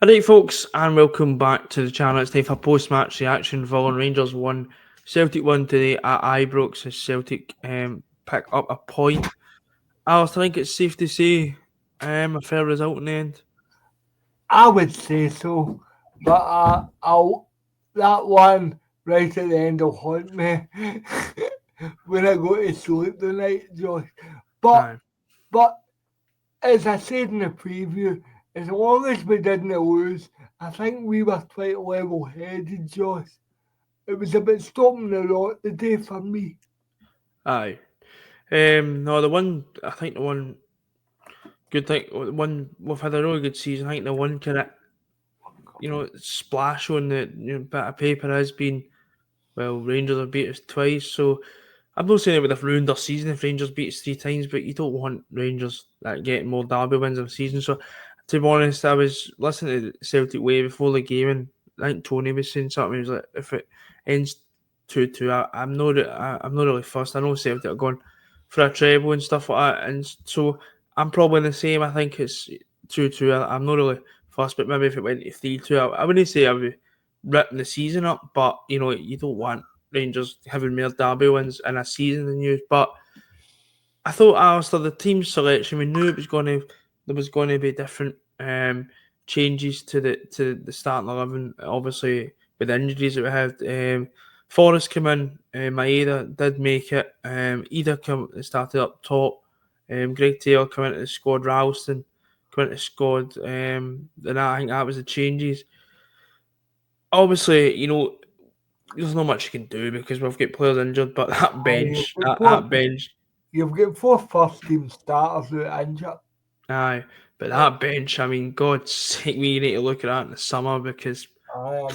Alright, folks, and welcome back to the channel. It's time for post-match reaction. Villa and Rangers won. Celtic won today at Ibrox as Celtic pick up a point. Alice, I think it's safe to say a fair result in the end. I would say so, but I'll that one right at the end will haunt me when I go to sleep tonight, Josh. But Aye. but as I said in the preview, as long as we didn't lose, I think we were quite level-headed, Josh. It was a bit stopping the rot today for me. Aye. No, I think the one good thing, we've had a really good season. I think the one kind of, splash on the bit of paper has been, well, Rangers have beat us twice, so I'm not saying it would have ruined our season if Rangers beat us 3 times, but you don't want Rangers getting more derby wins in the season. So, to be honest, I was listening to Celtic Way before the game, and I think Tony was saying something. He was like, "If it ends 2-2, I'm not really fussed. I know Celtic are going for a treble and stuff like that, and so I'm probably the same. I think it's 2-2. I'm not really fussed, but maybe if it went to 3-2, I wouldn't say I would ripping the season up, but you don't want Rangers having more derby wins in a season than you. But I thought, Alistair, the team selection, we knew there was going to be different changes to the starting 11. Obviously, with the injuries that we had, Forrest came in, Maeda did make it. Ida started up top. Greg Taylor came into the squad. Ralston came into the squad. And I think that was the changes. Obviously, there's not much you can do because we've got players injured, but that bench, You've got four first-team starters who are injured. aye, but that bench, I mean, God's sake, we need to look at that in the summer because I know.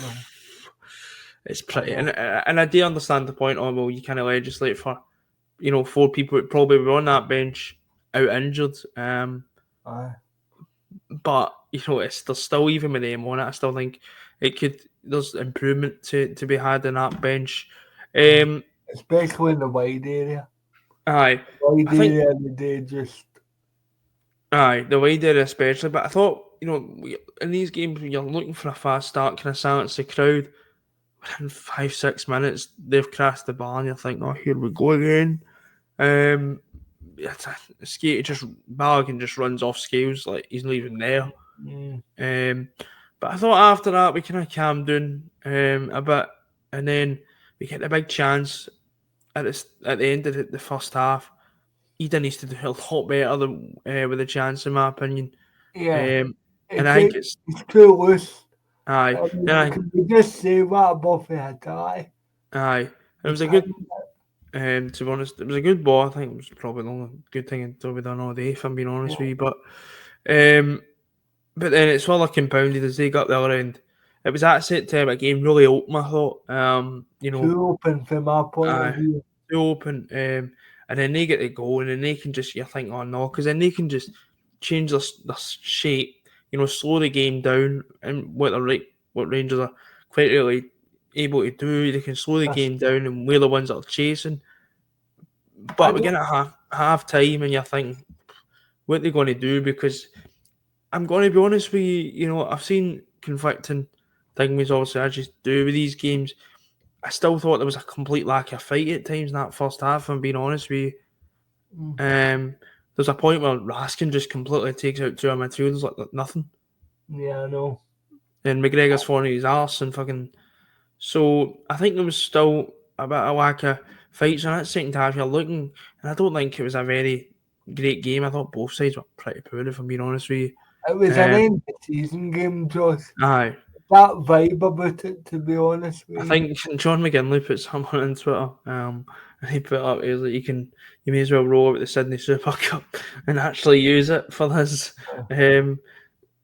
it's pretty. And I do understand the point. Oh well, you kind of legislate for, 4 people that probably were on that bench out injured. Aye. But there's still, even with them on it, I still think there's improvement to be had in that bench. Especially in the wide area. Aye, Wide I think. area they just. Aye, the way they did especially. But I thought, in these games, when you're looking for a fast start, kind of silence the crowd, within 5-6 minutes, they've crashed the bar, and you think, oh, here we go again. Skate just Balogun just runs off scales like he's not even there. But I thought after that we kind of calmed down a bit, and then we get the big chance at the end of the first half. Eden needs to do a lot better than with the chance, in my opinion. Yeah. And I think it's too loose. aye. Can we just say what Buffy had aye? Aye. It was a good. To be honest, it was a good ball. I think it was probably the only good thing until we done all day, if I'm being honest with you. But then it's all compounded as they got the other end. It was that set time a game really open, I thought. Too open from my point of view. Too open. And then they get the goal, and then they can just, you think, oh no, because then they can just change their shape, slow the game down, and what Rangers are quite really able to do. They can slow the game down, and we're the ones that are chasing. But we get at half time, and you're thinking, what are they going to do? Because I'm going to be honest with you, I've seen conflicting things, obviously, as you do with these games. I still thought there was a complete lack of fight at times in that first half, if I'm being honest with you. There's a point where Raskin just completely takes out 2 of midfielders like nothing. Yeah, I know. And McGregor's falling his arse and fucking. So I think there was still a bit of lack of fights in that second half. You're looking, and I don't think it was a very great game. I thought both sides were pretty poor, if I'm being honest with you. It was an end of season game, Josh. Aye. That vibe about it, to be honest with you. I think John McGinley put someone on Twitter, and he put up, he was like, you may as well roll out the Sydney Super Cup and actually use it for this,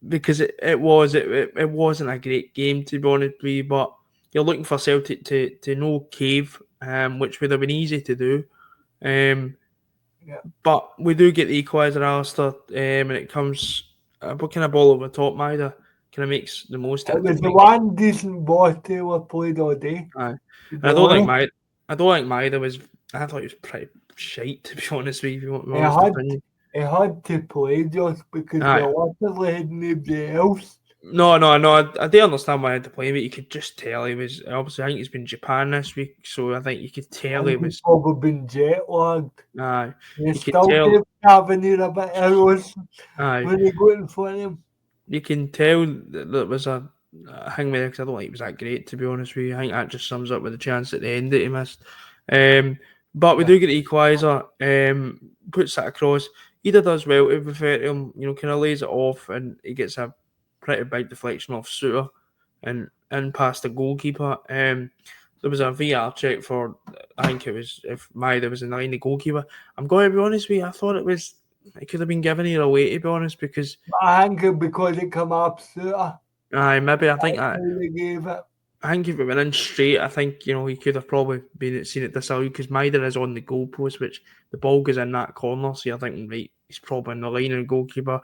because it wasn't a great game, to be honest with you, but you're looking for Celtic to no cave, which would have been easy to do. But we do get the equaliser, Alistair, and it comes a kind of ball over the top. Maeda kind of makes the most of it. It was the one decent ball Taylor played all day. Aye. And I don't think Maeda was. I thought he was pretty shite, to be honest with you. He had to play, Josh, because they literally had nobody else. No, no, no. I do understand why I had to play, but you could just tell he was. Obviously, I think he's been in Japan this week, so I think you could I tell he think he's was. probably been jet lagged. Aye, You you could still tell. give Tavernier a bit of roast Aye, when he got in front of him. you can tell that there was a hang with it because I don't think he was that great, to be honest with you. I think that just sums up with the chance at the end that he missed. Um, but we Yeah. do get the equaliser. Puts that across. Either does well to be fair to him. Kind of lays it off, and he gets a pretty big deflection off Suter and in past the goalkeeper. There was a VR check for. I think it was if Maida was in line the goalkeeper. I'm going to be honest with you. I thought it was. It could have been given here away to be honest because I think it because it come up Suter. aye, maybe I think That's that how they gave it. I think if it went in straight, I think he could have probably been seen it disallowed because Maida is on the goalpost, which the ball goes in that corner. So you're thinking, right, he's probably in the line of the goalkeeper,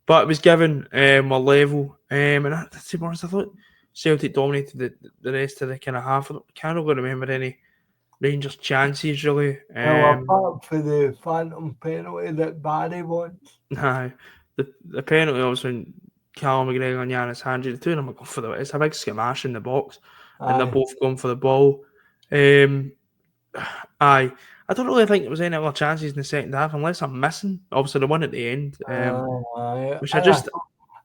but it was given a level. And to be honest, I thought Celtic dominated the rest of the kind of half. I can't really remember any Rangers chances really. Well, apart for the phantom penalty that Barry wants. Aye, the penalty was when Callum McGregor and Yanis Handry, the two of them are going for the. It's a big skirmish in the box, and they're Aye. both going for the ball. Um, aye, I don't really think there was any other chances in the second half, unless I'm missing. Obviously, the one at the end, Aye. which I And just,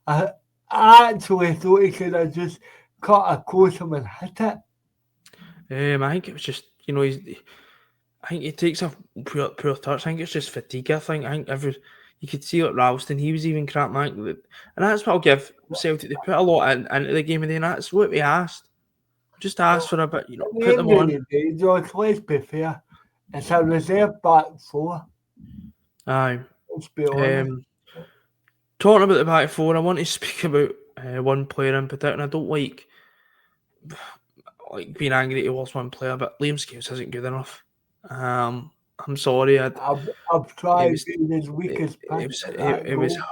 I actually thought he could have just cut across him and hit it. I think it was just, I think he takes a poor touch. I think it's just fatigue. I think you could see it Ralston. He was even crap, man. And that's what I'll give Celtic. They put a lot into the game, and then that's what we asked. Just ask Well, for a bit, at the put them end of on. the day, George, let's be fair. It's a reserve back four. Aye. Let's be honest. Um, Talking about the back four, I want to speak about one player in particular. I don't like being angry towards one player, but Liam Scales isn't good enough. I'm sorry. I've It tried was being as weak it, as it pissed was at it, that it was goal.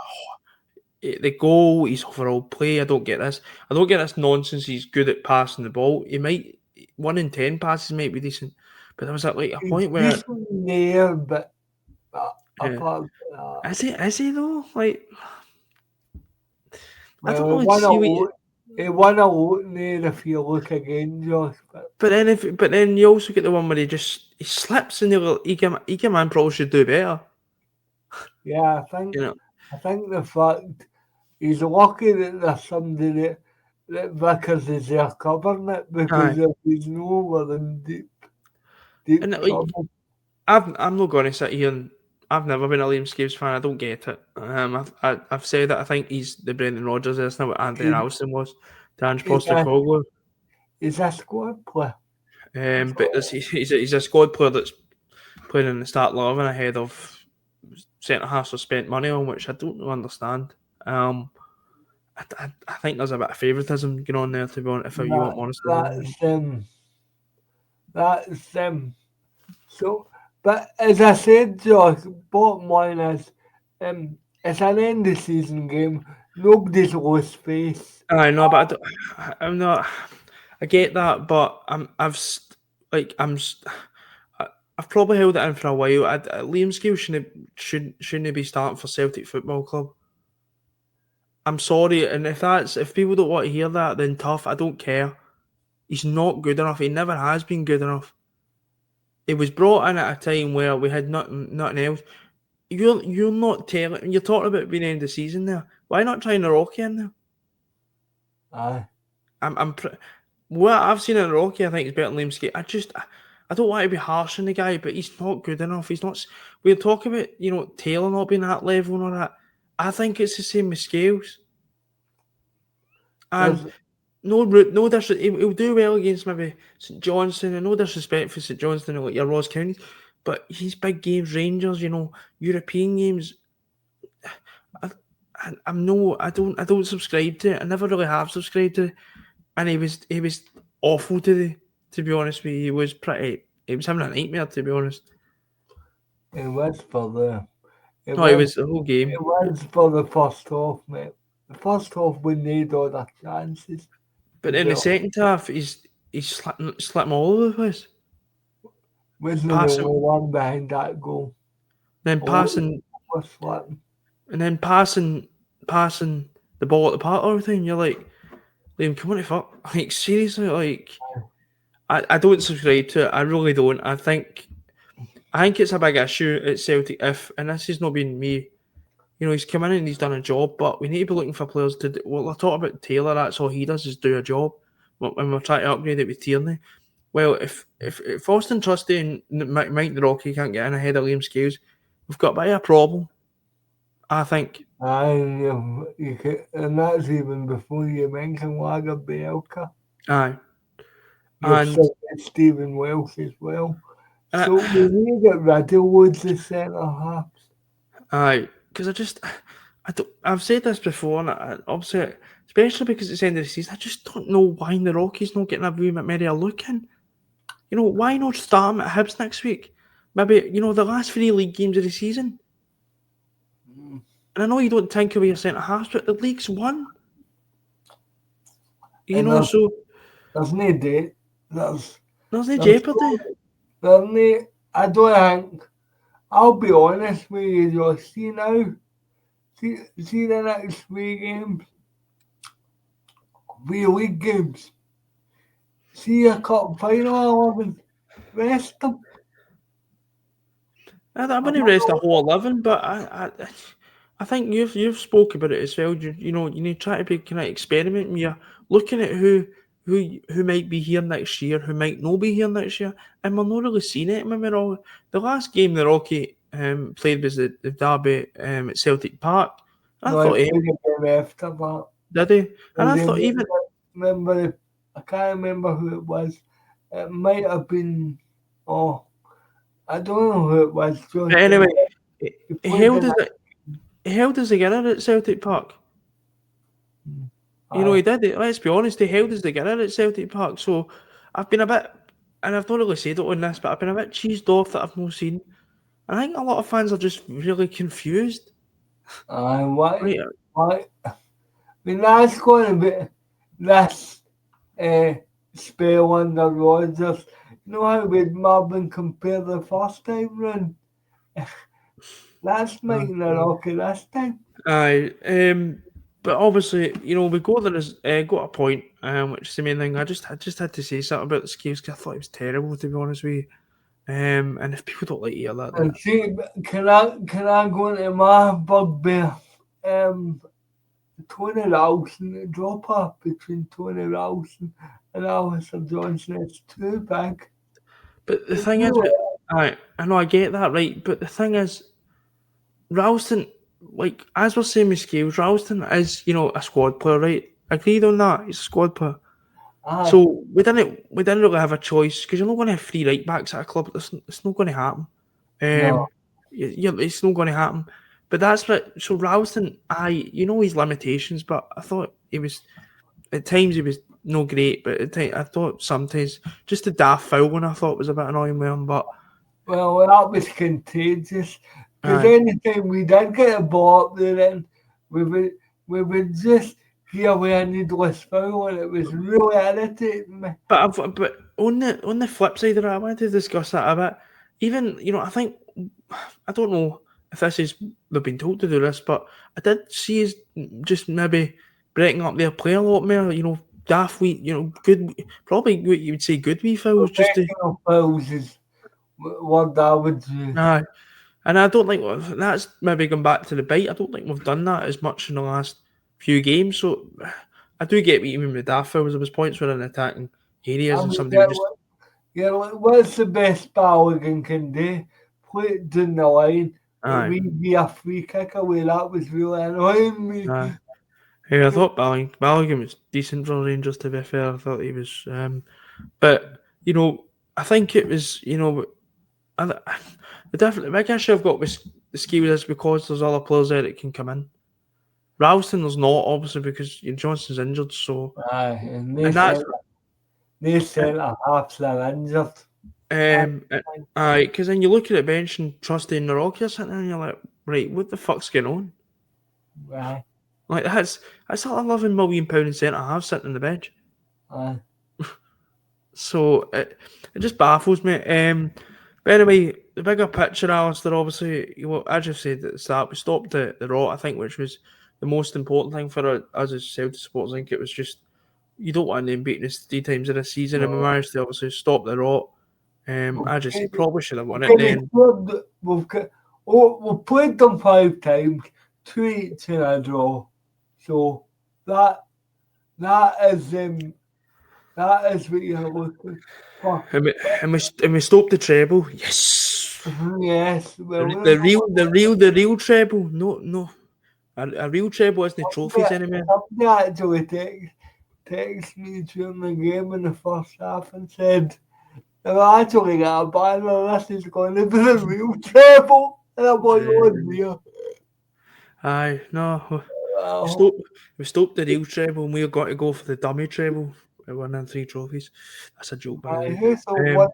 the goal. His overall play. I don't get this. I don't get this nonsense. He's good at passing the ball. He might 1 in 10 passes might be decent, but there was at like a He's point where decent there, but uh, apart from that, is he though? Like I don't well, really see what. he won a lot there if you look again, Josh. But But then you also get the one where he slips and Eager man probably should do better. yeah, You know. I think the fact he's lucky that there's somebody that Vickers is there covering it because Aye. if he's no, we're in deep And like trouble. I'm not going to sit here and I've never been a Liam Scaves fan. I don't get it. I've said that I think he's the Brendan Rodgers. That's not what Anthony He, Ralston was to Ange he's a Postecoglou. he's a squad player. That's But all. he's a squad player that's playing in the start 11 ahead of centre halves have spent money on, which I don't understand. I think there's a bit of favouritism going on there, to be honest, if you That want honest opinion. that's so. But as I said, Josh, bottom line is, it's an end of season game. Nobody's lost face. I know, but I'm not. I get that, but I've probably held it in for a while. Liam Scales shouldn't be starting for Celtic Football Club. I'm sorry, and if people don't want to hear that, then tough. I don't care. He's not good enough. He never has been good enough. He was brought in at a time where we had nothing else. You're not telling. You're talking about being end of season there. Why not trying to Rocky in there? Aye. I'm what I've seen in Rocky. I think is better than Liam Skate. I don't want to be harsh on the guy, but he's not good enough. He's not. We're talking about Taylor not being at that level and all that. I think it's the same with Scales. And There's no disrespect. He'll do well against maybe St Johnstone, and no disrespect for St Johnstone or like your Ross County, but he's big games, Rangers, European games. I'm no, I don't subscribe to it. I never really have subscribed to it. And he was awful today. To be honest with you, he was having a nightmare. To be honest, it was for the it no, he was was the whole game. it was for the first half, mate. The first half we need all the chances to But in be the honest. second half, he's slipping all over the place, Wasn't the passing, only one behind that goal. then A lot of passing, people were slipping. and then passing. the ball at the park all the time. You're like, Liam, come on, the fuck. Like, seriously, like, I don't subscribe to it. I really don't. I think it's a big issue at Celtic if, and this has not been me. He's come in and he's done a job, but we need to be looking for players to do. Well, I talk about Taylor. That's all he does is do a job. When we're trying to upgrade it with Tierney. Well, if Austin Trusty and Mike the Rocky can't get in ahead of Liam Scales, we've got a bit of a problem. I think. And that's even before you mention Lager Bielka. Aye. You've And, said Stephen Welsh as well. and So we need to get rid of loads of centre halves. aye, because I've said this before, and obviously, especially because it's the end of the season, I just don't know why the Rockies not getting a wee bit more look in. Why not start him at Hibs next week? Maybe the last 3 league games of the season. And I know you don't think of your centre halves, but the league's won. So there's no date. there's no jeopardy. I don't think. I'll be honest with you, Josh. See now, see the next 3 games, 3 league games. See a cup final 11. Rest them. I wouldn't rest the whole 11, but I think you've spoke about it as well. You need to try to be kind of experimenting. You're looking at who might be here next year, who might not be here next year, and we're not really seeing it. Remember, the last game the Rocky played was the derby at Celtic Park. I thought he played after that. Did he? And I thought even remember, I can't remember who it was. It might have been. I don't know who it was. But anyway, he held us together at Celtic Park. He did it. Let's be honest, he held us together at Celtic Park. So I've been a bit, and I've not really said it on this, but I've been a bit cheesed off that I've not seen. And I think a lot of fans are just really confused. Why? I mean, that's going to be this spell under Rodgers. You know how with Marvin compare the first time round? That's making a rocket this time. Aye. But obviously, we got got a point, which is the main thing. I just had to say something about the Scales because I thought it was terrible, to be honest with you. And if people don't like to hear that, and see, can I go into my bugbear? Tony Ralston, the drop off between Tony Ralston and Alistair Johnson is too big. But the thing is, I know I get that, right? But the thing is, Ralston, like as we're saying with Scales, Ralston is a squad player, right? Agreed on that. He's a squad player. So we didn't really have a choice because you're not going to have 3 right backs at a club. It's not going to happen. No. It's not going to happen. But that's what. So Ralston, his limitations, but I thought he was at times he was no great. But at times, I thought sometimes just the daft foul one I thought was a bit annoying with him. But well, that was contagious because anytime we did get a ball up there, then we would just give away a needless foul, and it was really irritating me. But on the flip side of that, I wanted to discuss that a bit. Even I think I don't know if this is they've been told to do this, but I did see us just maybe breaking up their play a lot more. Daft wee, good, probably what you would say good wee fouls. Just fouls is what I would use. Aye, and I don't think that's maybe going back to the bite. I don't think we've done that as much in the last few games. So I do get what you mean with daft fouls. There was points where in attacking areas and somebody just. What's the best Balogun can do? Play it down the line. We'd be a free kick away. That was really annoying me. Yeah, I thought Balogun was decent for Rangers, to be fair. I thought he was. But, I think it was, the big issue I've got with the Skiers is because there's other players there that can come in. Ralston there's not, obviously, because Johnson's injured, so. And they centre halves are injured. Because then you look at the bench and Trusty and the Rocky are sitting there and you're like, right, what the fuck's going on? Right. Like that's like £11 million centre half sitting on the bench. So it just baffles me. But anyway, the bigger picture, Alistair, obviously, as you said at the start, we stopped the rot, I think, which was the most important thing for us as Celtic supporters. I think it was just you don't want them beating us 3 times in a season, and we No. managed to obviously stop the rot. We've I just say kind of, probably should have won we've it kind of then. scored, we've played them 5 times, 2 each in a draw. So that that is um that is what you're looking for. And we stopped the treble. Yes, Yes, the, well, we're the not real, the real, the real treble. No, no, a real treble isn't trophies anymore. somebody actually text me during the game in the first half and said, "I've actually got a banner. This is going to be the real treble." And I'm like, "Oh Um, dear." aye, no, we Well, stopped, we stopped the real treble, and we got to go for the dummy treble. We won 3 trophies. That's a joke, by the way. who so Um, what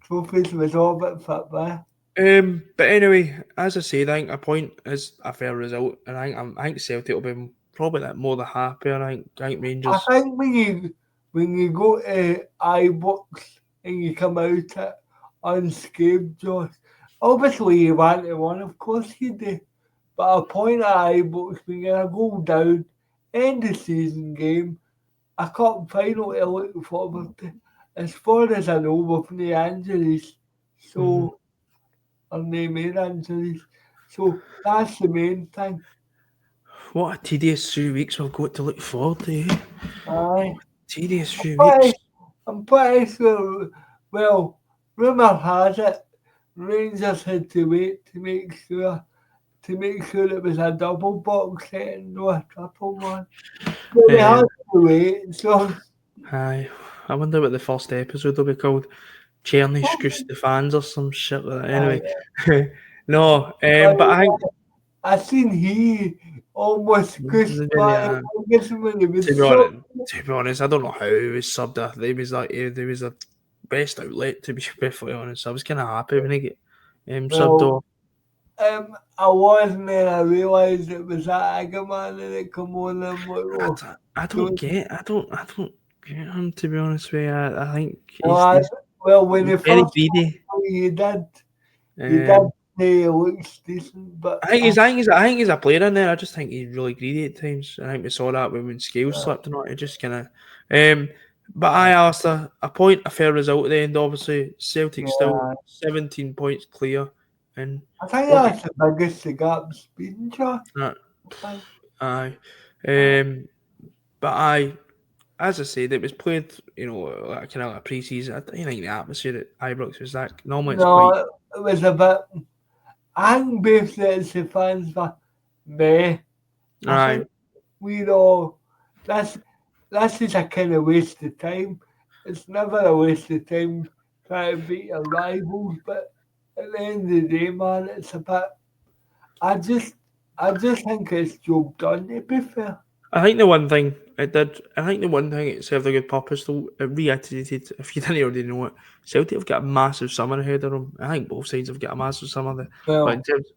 trophies was all but fit by? but anyway, as I said, I think a point is a fair result, and I think Celtic will be probably like more than happier. I think I Rangers. think when you go to iBooks and you come out it unscathed, Josh, obviously you want to win, of course you do. But a point at iBooks when you're a goal down, end of season game, a cup final to look forward to. As far as I know, with no injuries, Mhm. so or no main injuries, so that's the main thing. What a tedious 3 weeks we've got to look forward to. Eh? Aye. Tedious I'm 3 weeks. pretty, I'm pretty sure, well, rumour has it, Rangers had to wait to make sure it was a double box set and no a triple one. So they had Um, to wait, so aye. I wonder what the first episode will be called. Cherny Scoose the fans or some shit like that. aye, Anyway, no. But I think I seen he almost cussed my uh, Ferguson when he to was be so. honest, I don't know how he was subbed. He was like he was a best outlet to be perfectly honest. I was kind of happy when he get subbed Well, off. I wasn't and I realised it was that Agaman and it come on and I'm like, oh, I don't don't. get I don't get him to be honest with you. I think Well, when he's he very first greedy. you did Um, say he looks decent, but I think he's a player in there. I just think he's really greedy at times. I think we saw that when Scales uh, slipped and all. It just kind of. But I asked a point, a fair result at the end. Obviously, Celtic still yeah, 17 points clear, and I think what? that's the biggest the gap's been, Josh. Uh, I think. aye, Uh, um, but as I said, it was played, like kind of like pre-season. I don't think the atmosphere at Ibrox was that. Normally, it's no, quite. it was a bit. I think both sets of fans were meh. I Aye, think we know that's this is a kind of waste of time. It's never a waste of time trying to beat your rivals, but at the end of the day, man, it's a bit. I just, I just think it's job done. To be fair, I think the one thing it did, I think the one thing it served a good purpose though, it reiterated, if you didn't already know it, Celtic have got a massive summer ahead of them. I think both sides have got a massive summer there. But in well, terms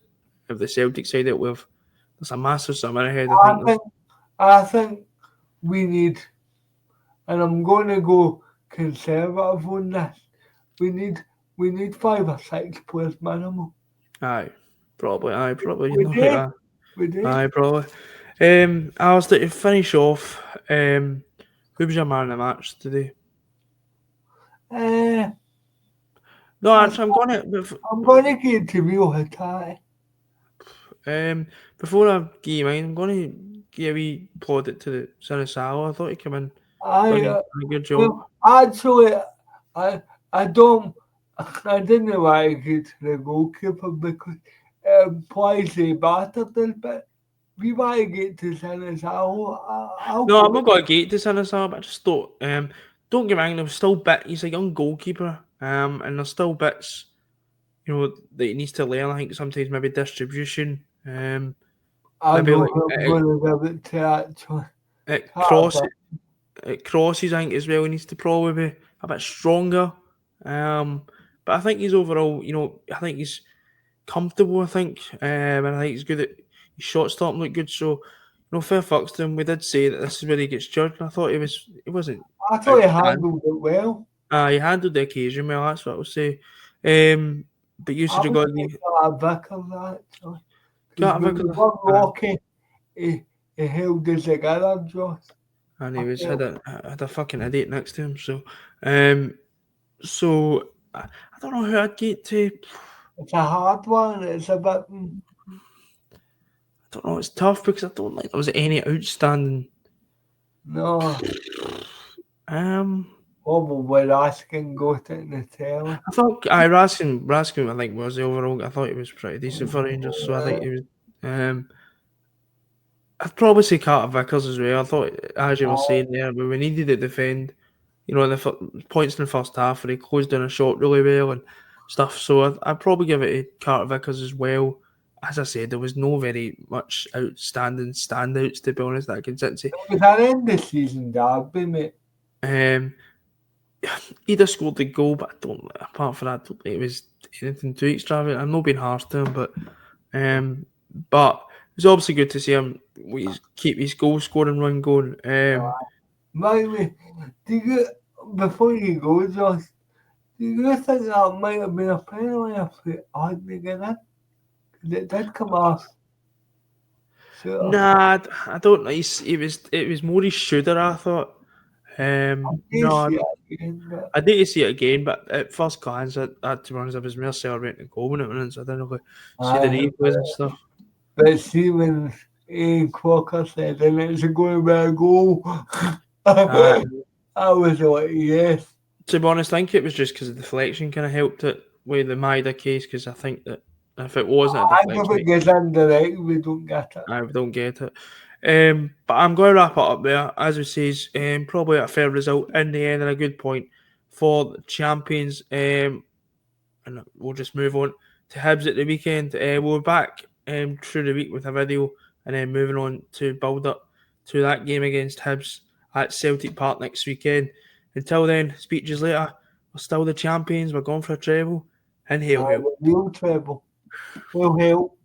of the Celtic side, there's a massive summer ahead. I I think there's, think, I think we need, and I'm going to go conservative on this. We need, we need 5 or 6 players minimum. probably, you We know, do, we do. probably. Alistair, to finish off, who was your man in the match today? Uh, No, I, actually, I'm gonna, I'm going to get to real Hatai. before I give you mine, I'm gonna give a wee plaudit to the Sinisalo. I thought he came in. I Done a good job. well, actually, I I don't I didn't like it to the goalkeeper because plays the battered a bit. We might get to Sinners. I'll No, go. I'm not going to gate to Sinisalo, but I just thought, don't get me wrong, there's still he's a young goalkeeper, and there's still bits, that he needs to learn. I think sometimes maybe distribution, I maybe know like who I'm going to give it to actually. at cross, Tata. at crosses, I think as well, he needs to probably be a bit stronger. But I think he's overall, I think he's comfortable. I think, and I think he's good at his shot stopping look good. So, fair fucks to him. We did say that this is where he gets judged. And I thought he wasn't I thought he outstanding. handled it well. He handled the occasion well. That's what I would say. But you I should have would got say the that Vickers actually. Because got a when we Vickers. won Rocky, he, he held us together, Josh. and I he was felt had a fucking idiot next to him. Um, so I don't know who I'd get to. it's a hard one. It's a bit. I don't know. It's tough because I don't think there was any outstanding. No, Um, probably Raskin got it in the telly. I thought I Raskin I think was the overall. I thought he was pretty decent for Rangers, so I think he was. Um, I'd probably say Carter Vickers as well. I thought, as you were saying there, when we needed to defend, in the points in the first half where he closed down a shot really well and stuff. So I'd probably give it to Carter Vickers as well. As I said, there was no very much outstanding standouts, to be honest, that I can sit and say. It was an end of season derby, mate. Um, Either scored the goal, but I don't. Apart from that, I don't think it was anything too extravagant. I'm not being harsh to him, um, but it's obviously good to see him keep his goal scoring run going. By the way, do you, before you go, Josh, do you think that might have been a penalty if it hadn't get in? 'Cause it did come off. So Nah, I don't know. It was more his shooter. I thought. I do No, see it again, but I need to see it again. But at first glance, to be honest, I was more celebrating the goal when it went in, so I didn't really see the I, replays and stuff. but see when Ian Crocker said, and it's going to be a goal, Uh, I was like, yes. to be honest, I think it was just because the deflection kind of helped it with the Maida case. Because I think that if it wasn't a I if deflection, it gets indirect, we don't get it. I don't get it. But I'm going to wrap it up there. As we says, probably a fair result in the end and a good point for the champions. And we'll just move on to Hibs at the weekend. We'll be back through the week with a video and then moving on to build up to that game against Hibs at Celtic Park next weekend. Until then, speak to you later. We're still the champions. We're going for a treble. And hail, hail. The real treble will help.